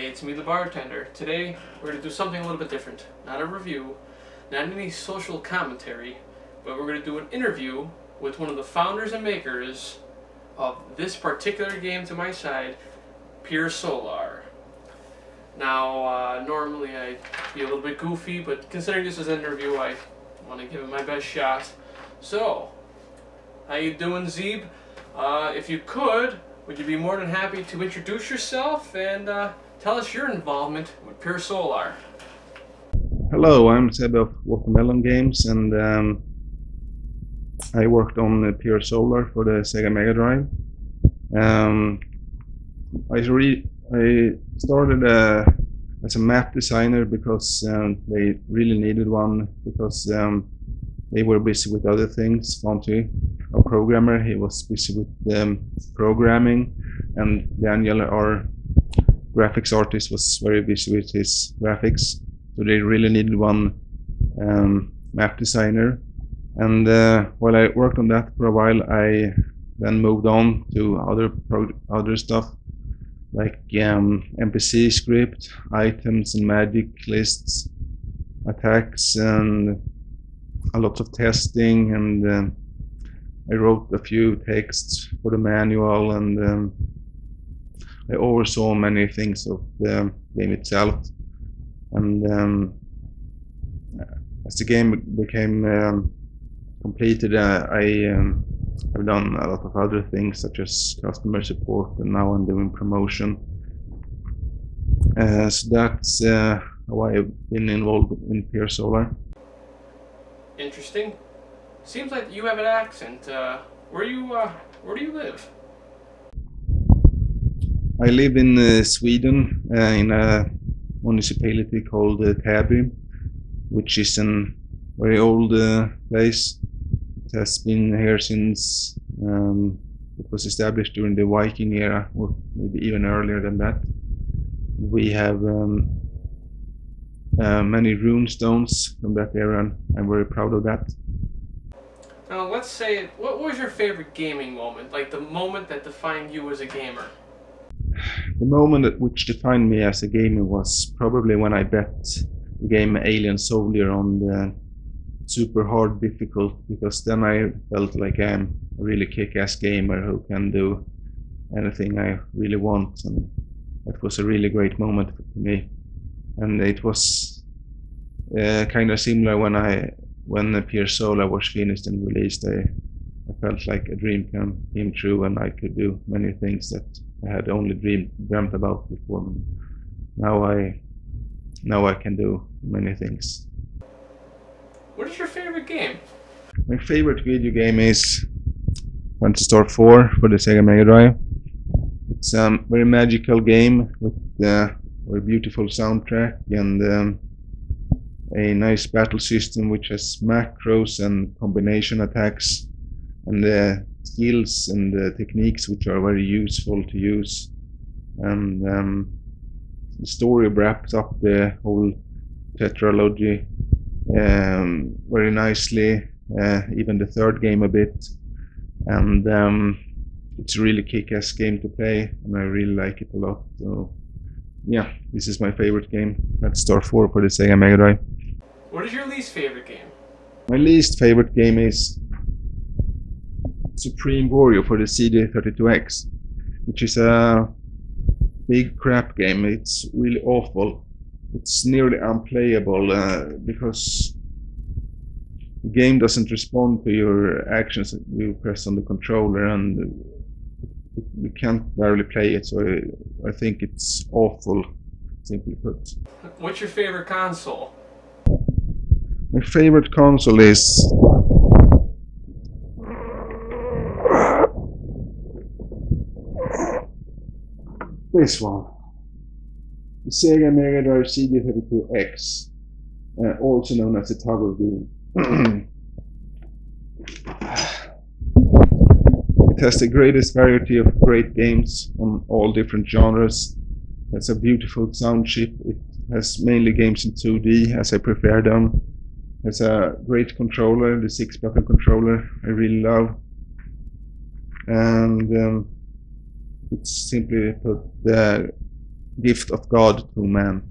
Hey, it's me, the bartender. Today, we're going to do something a little bit different. Not a review, not any social commentary, but we're going to do an interview with one of the founders and makers of this particular game to my side, Pier. Now, normally I'd be a little bit goofy, but considering this is an interview, I want to give it my best shot. So, how you doing, Zebbe? If you could, would you be more than happy to introduce yourself and tell us your involvement with Pier? Hello, I'm Zebbe of Watermelon Games, and I worked on Pier for the Sega Mega Drive. I started as a map designer because they really needed one, because they were busy with other things. Fonty, our programmer, he was busy with programming, and Daniel, our graphics artist, was very busy with his graphics. So they really needed one map designer. And while I worked on that for a while, I then moved on to other stuff, like NPC script, items and magic lists, attacks, and a lot of testing, and I wrote a few texts for the manual, and I oversaw many things of the game itself. And as the game became completed, I've done a lot of other things, such as customer support, and now I'm doing promotion. So that's how I've been involved in Pier. Interesting. Seems like you have an accent. Where do you live? I live in Sweden, in a municipality called Täby, which is a very old place. It has been here since it was established during the Viking era, or maybe even earlier than that. We have many rune stones from that era, and I'm very proud of that. Now, let's say, what was your favorite gaming moment? Like the moment that defined you as a gamer? The moment which defined me as a gamer was probably when I bet the game Alien Soldier on the super hard difficult, because then I felt like I'm a really kick-ass gamer who can do anything I really want, and that was a really great moment for me. And it was kind of similar when Pier was finished and released. I felt like a dream came true, and I could do many things that I had only dreamt about before. Now I can do many things. What is your favorite game? My favorite video game is Phantasy Star 4 for the Sega Mega Drive. It's a very magical game with a very beautiful soundtrack, and a nice battle system which has macros and combination attacks, and the skills and the techniques which are very useful to use. And the story wraps up the whole tetralogy very nicely, even the third game a bit. And it's a really kick-ass game to play, and I really like it a lot. So yeah, this is my favorite game. That's Star 4 for the Sega Mega Drive. What is your least favorite game? My least favorite game is Supreme Warrior for the CD32X, which is a big crap game. It's really awful. It's nearly unplayable because the game doesn't respond to your actions that you press on the controller, and we can't barely play it, so I think it's awful, simply put. What's your favorite console? My favorite console is this one, the Sega Mega Drive CD32X, also known as the Toggle Beam. It has the greatest variety of great games on all different genres. It's a beautiful sound chip. It has mainly games in 2D, as I prefer them. It's a great controller, the 6-button controller I really love. And it's simply put, gift of God to man.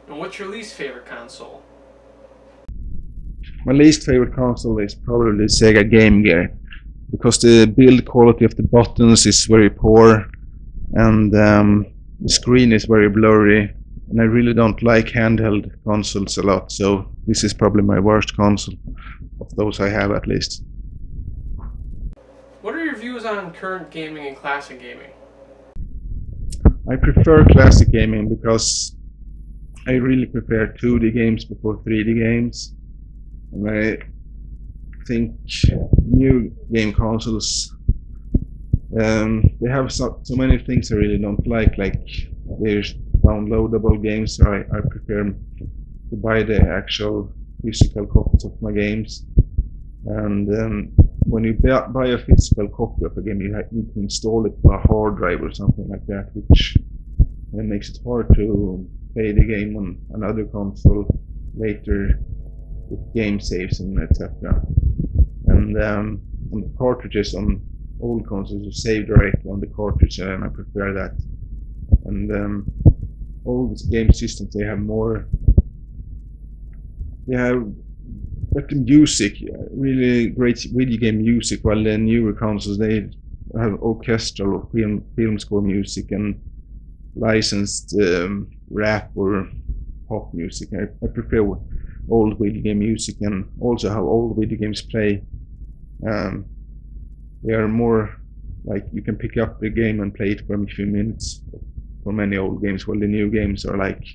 And what's your least favorite console? My least favorite console is probably Sega Game Gear, because the build quality of the buttons is very poor, and the screen is very blurry, and I really don't like handheld consoles a lot, so this is probably my worst console of those I have, at least. What are your views on current gaming and classic gaming? I prefer classic gaming because I really prefer 2D games before 3D games, and I think new game consoles, they have so many things I really don't like there's downloadable games, so I prefer to buy the actual physical copies of my games. And when you buy a physical copy of a game, you need to install it on a hard drive or something like that, which makes it hard to play the game on another console later with game saves and etc. And on the cartridges on old consoles, you save directly on the cartridge, and I prefer that. And old game systems, they have better music, really great video game music, while the newer consoles, they have orchestral or film score music and licensed rap or pop music. I prefer old video game music, and also how old video games play. They are more like you can pick up the game and play it for a few minutes for many old games, while the new games are like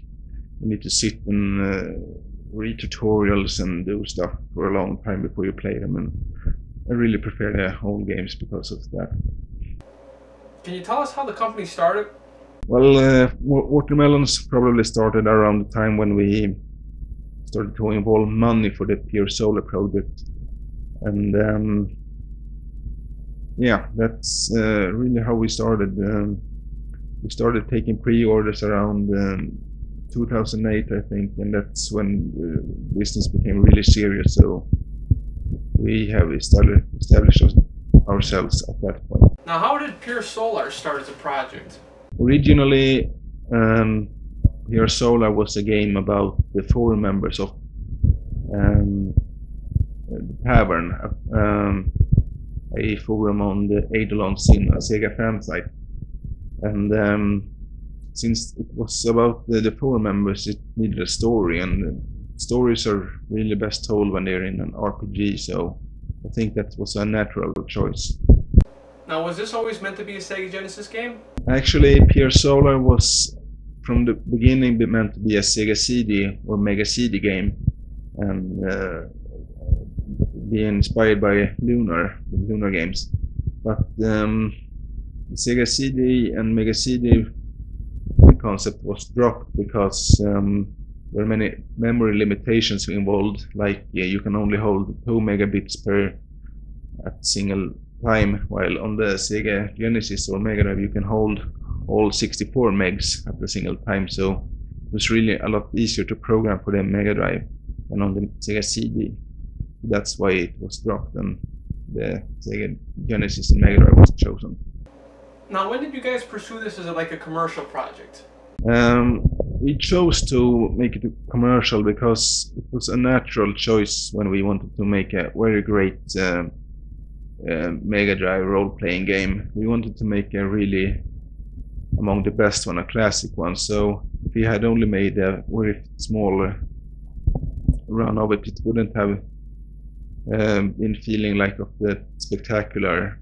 you need to sit and read tutorials and do stuff for a long time before you play them, and I really prefer the old games because of that. Can you tell us how the company started? Well, Watermelons probably started around the time when we started to involve money for the Pier solar project, and yeah, that's really how we started. We started taking pre-orders around 2008, I think, and that's when business became really serious. So we have established ourselves at that point. Now, how did Pier Solar start as a project? Originally, Pier Solar was a game about the forum members of the Tavern, a forum on the Eidolon scene, a Sega fan site. And since it was about the forum members, it needed a story, and stories are really best told when they're in an RPG, so I think that was a natural choice. Now, was this always meant to be a Sega Genesis game? Actually, Pier Solar was from the beginning meant to be a Sega CD or Mega CD game, and be inspired by Lunar games. But the Sega CD and Mega CD concept was dropped because there are many memory limitations involved, like you can only hold 2 megabits per at single time, while on the Sega Genesis or Mega Drive you can hold all 64 megs at a single time, so it was really a lot easier to program for the Mega Drive than on the Sega CD. That's why it was dropped and the Sega Genesis and Mega Drive was chosen. Now, when did you guys pursue this as like a commercial project? We chose to make it a commercial because it was a natural choice when we wanted to make a very great Mega Drive role-playing game. We wanted to make a really among the best one, a classic one. So if we had only made a very small run of it, it wouldn't have been feeling like of the spectacular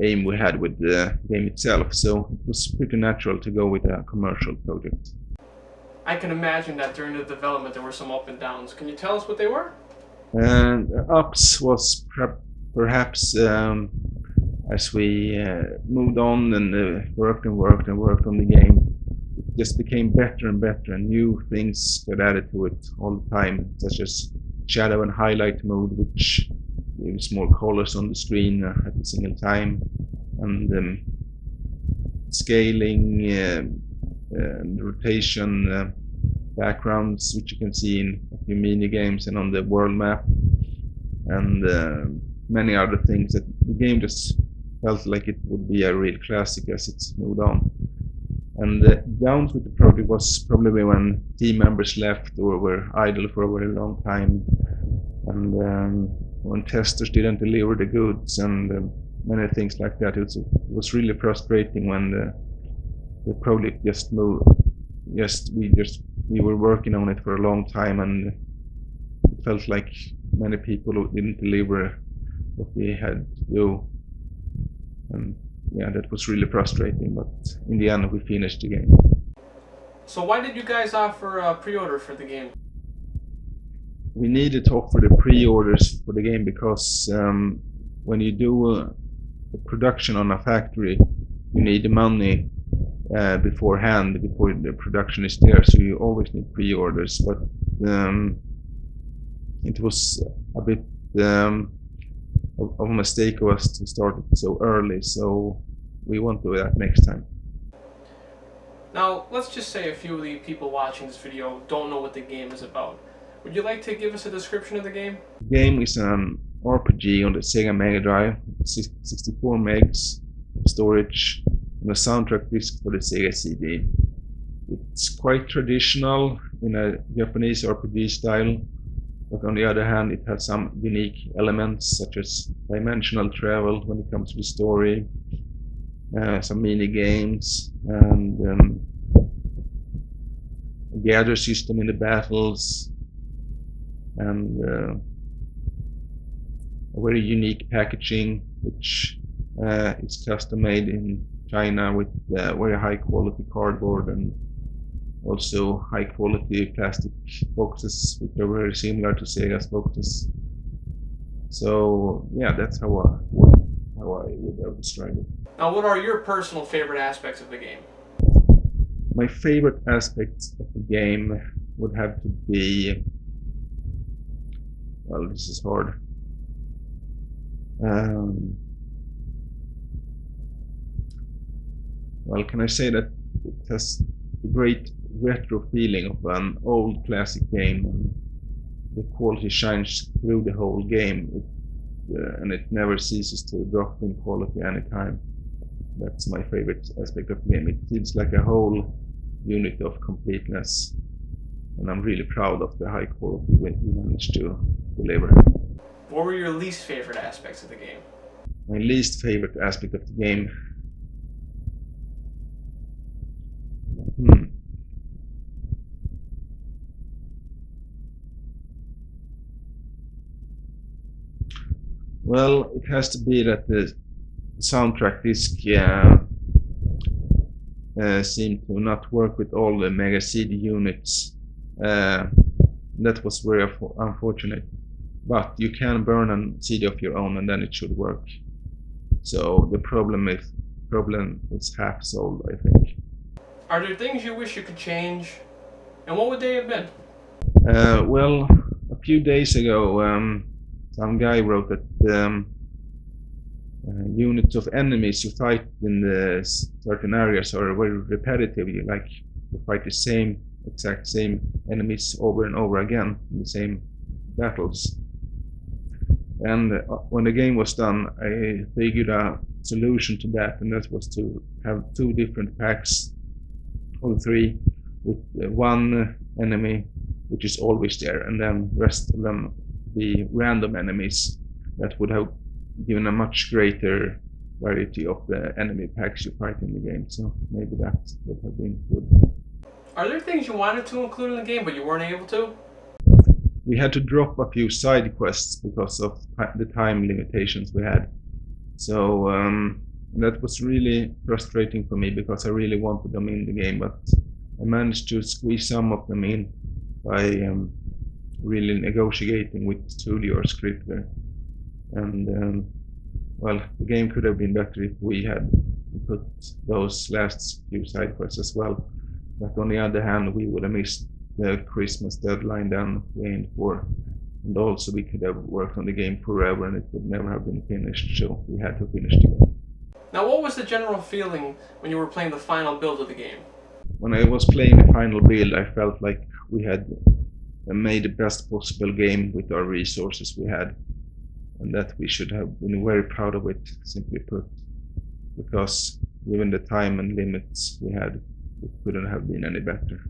aim we had with the game itself. So it was pretty natural to go with a commercial project. I can imagine that during the development there were some up and downs. Can you tell us what they were? And ups was perhaps as we moved on and worked on the game, it just became better and better, and new things got added to it all the time, such as shadow and highlight mode, which gives more colors on the screen at a single time, and scaling and rotation backgrounds, which you can see in a few mini games and on the world map, and many other things. That the game just felt like it would be a real classic as it's moved on. And the downs with the project was probably when team members left or were idle for a very long time, and when testers didn't deliver the goods, and many things like that. It was really frustrating when the project just moved. We were working on it for a long time, and it felt like many people didn't deliver what we had to do. And yeah, that was really frustrating, but in the end we finished the game. So why did you guys offer a pre-order for the game? We needed to offer the pre-orders for the game because when you do a production on a factory, you need the money beforehand, before the production is there, so you always need pre-orders. But it was a bit of a mistake of us to start it so early, so we won't do that next time. Now, let's just say a few of the people watching this video don't know what the game is about. Would you like to give us a description of the game? The game is an RPG on the Sega Mega Drive, 64 megs storage, and a soundtrack disc for the Sega CD. It's quite traditional in a Japanese RPG style, but on the other hand it has some unique elements such as dimensional travel when it comes to the story, some mini games, and a gather system in the battles, and a very unique packaging which is custom made in China with very high quality cardboard and also high quality plastic boxes which are very similar to Sega's boxes. So yeah, that's how I would have described it. Now, what are your personal favorite aspects of the game? My favorite aspects of the game would have to be, well, this is hard. Well, can I say that it has a great retro feeling of an old classic game, and the quality shines through the whole game, and it never ceases to drop in quality anytime. That's my favorite aspect of the game. It feels like a whole unit of completeness, and I'm really proud of the high quality we managed to deliver. What were your least favorite aspects of the game? My least favorite aspect of the game? Well, it has to be that the soundtrack disc seemed to not work with all the Mega CD units. That was very unfortunate. But you can burn a CD of your own and then it should work. So the problem is half solved, I think. Are there things you wish you could change? And what would they have been? Well, a few days ago, some guy wrote that units of enemies you fight in the certain areas are very repetitive. You fight the exact same enemies over and over again in the same battles. And when the game was done, I figured a solution to that, and that was to have 2 different packs, or 3, with one enemy which is always there, and then the rest of them be random enemies. That would have given a much greater variety of the enemy packs you fight in the game, so maybe that would have been good. Are there things you wanted to include in the game but you weren't able to? We had to drop a few side quests because of the time limitations we had. So that was really frustrating for me because I really wanted them in the game, but I managed to squeeze some of them in by really negotiating with studio or scripter. And well, the game could have been better if we had put those last few side quests as well. But on the other hand, we would have missed the Christmas deadline then we aimed for, and also we could have worked on the game forever and it would never have been finished, so we had to finish the game. Now, what was the general feeling when you were playing the final build of the game? When I was playing the final build, I felt like we had made the best possible game with our resources we had, and that we should have been very proud of it, simply put, because given the time and limits we had, it couldn't have been any better.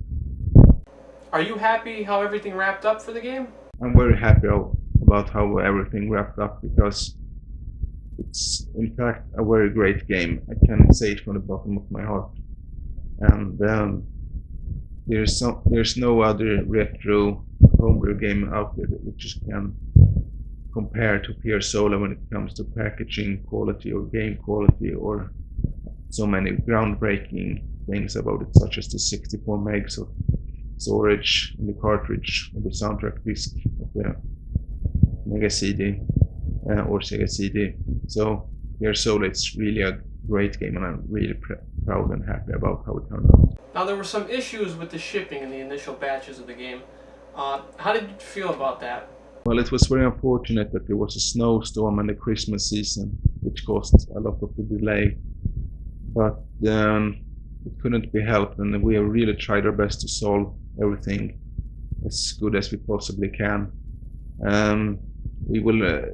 Are you happy how everything wrapped up for the game? I'm very happy about how everything wrapped up, because it's in fact a very great game. I can say it from the bottom of my heart. And there's no other retro homebrew game out there which can compare to Pier when it comes to packaging quality or game quality, or so many groundbreaking things about it, such as the 64 megs of storage in the cartridge of the soundtrack disc of the Mega CD or Sega CD. So Pier it's really a great game, and I'm really proud and happy about how it turned out. Now, there were some issues with the shipping in the initial batches of the game. How did you feel about that? Well, it was very unfortunate that there was a snowstorm in the Christmas season, which caused a lot of the delay. But it couldn't be helped, and we have really tried our best to solve everything as good as we possibly can. We will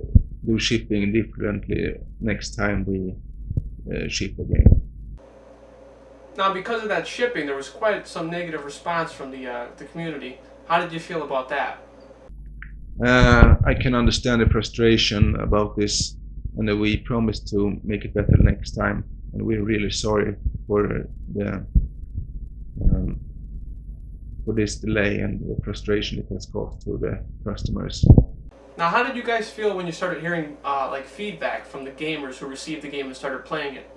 do shipping differently next time we ship a game. Now, because of that shipping, there was quite some negative response from the community. How did you feel about that? I can understand the frustration about this, and we promise to make it better next time. And we're really sorry for this delay and the frustration it has caused to the customers. Now, how did you guys feel when you started hearing like feedback from the gamers who received the game and started playing it?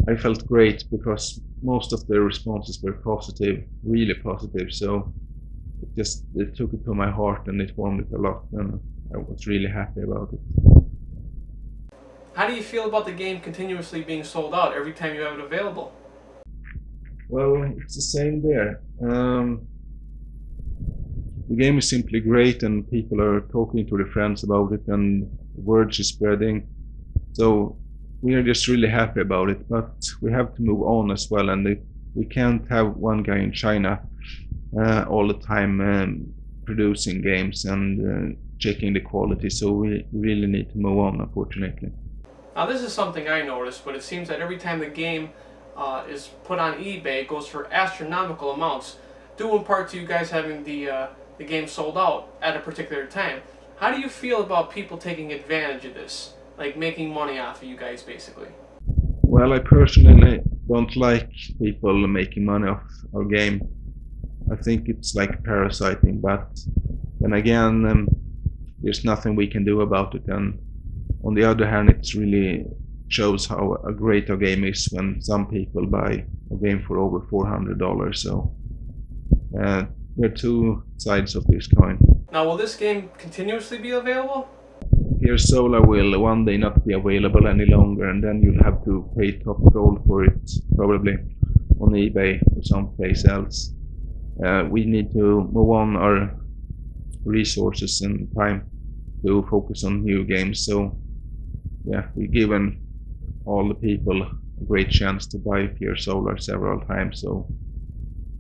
I felt great, because most of the responses were positive, really positive. So it took it to my heart, and it warmed it a lot, and I was really happy about it. How do you feel about the game continuously being sold out every time you have it available? Well, it's the same there. The game is simply great, and people are talking to their friends about it, and the word is spreading. So we are just really happy about it, but we have to move on as well, and we can't have one guy in China all the time producing games and checking the quality. So we really need to move on, unfortunately. Now, this is something I noticed, but it seems that every time the game is put on eBay, it goes for astronomical amounts, due in part to you guys having the game sold out at a particular time. How do you feel about people taking advantage of this, like making money off of you guys, basically? Well, I personally don't like people making money off our game. I think it's like parasiting, but then again, there's nothing we can do about it. And on the other hand, it really shows how great our game is when some people buy a game for over $400. So there are two sides of this coin. Now, will this game continuously be available? Pier will one day not be available any longer, and then you'll have to pay top gold for it, probably on eBay or someplace else. We need to move on our resources and time to focus on new games. So yeah, we've given all the people a great chance to buy Pier several times. So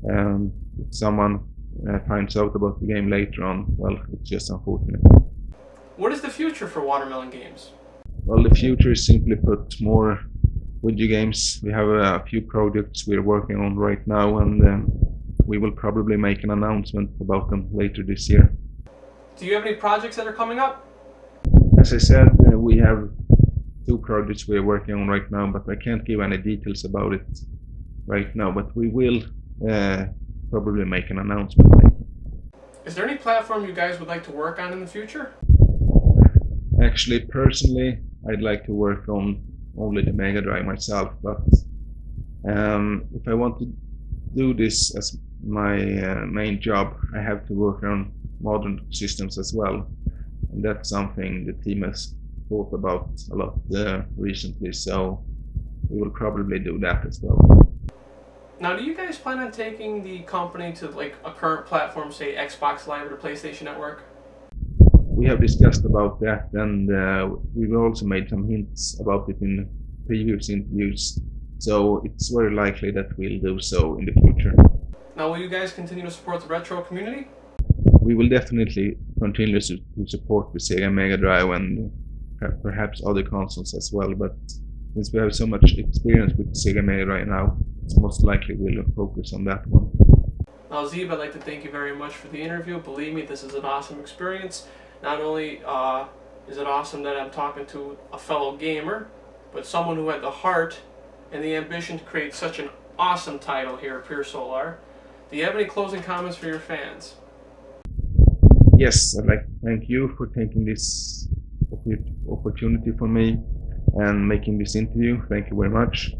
if someone finds out about the game later on, well, it's just unfortunate. What is the future for Watermelon Games? Well, the future is simply put more video games. We have a few projects we're working on right now, and we will probably make an announcement about them later this year. Do you have any projects that are coming up? As I said, we have two projects we're working on right now, but I can't give any details about it right now, but we will probably make an announcement later. Is there any platform you guys would like to work on in the future? Actually, personally, I'd like to work on only the Mega Drive myself, but if I want to do this as my main job, I have to work on modern systems as well, and that's something the team has thought about a lot recently, so we will probably do that as well. Now, do you guys plan on taking the company to like a current platform, say Xbox Live or the PlayStation Network? We have discussed about that, and we've also made some hints about it in previous interviews, so it's very likely that we'll do so in the future. Now, will you guys continue to support the retro community? We will definitely continue to support the Sega Mega Drive and perhaps other consoles as well, but since we have so much experience with Sega Mega Drive now, most likely we'll focus on that one. Now, Zebbe, I'd like to thank you very much for the interview. Believe me, this is an awesome experience. Not only is it awesome that I'm talking to a fellow gamer, but someone who had the heart and the ambition to create such an awesome title here at Pier. Do you have any closing comments for your fans? Yes, I'd like to thank you for taking this opportunity for me and making this interview. Thank you very much.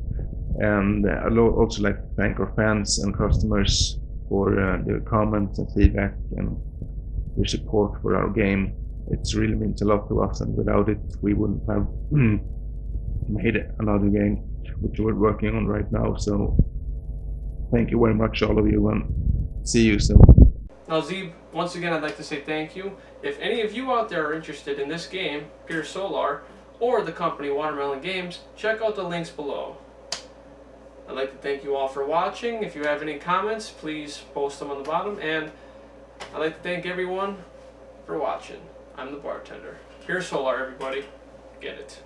And I'd also like to thank our fans and customers for their comments and feedback and their support for our game. It really means a lot to us, and without it we wouldn't have made another game which we're working on right now. So thank you very much, all of you, and see you soon. Now, Zebbe, once again I'd like to say thank you. If any of you out there are interested in this game, Pier, or the company Watermelon Games, check out the links below. I'd like to thank you all for watching. If you have any comments, please post them on the bottom. And I'd like to thank everyone for watching. I'm the bartender. Pier, everybody. Get it.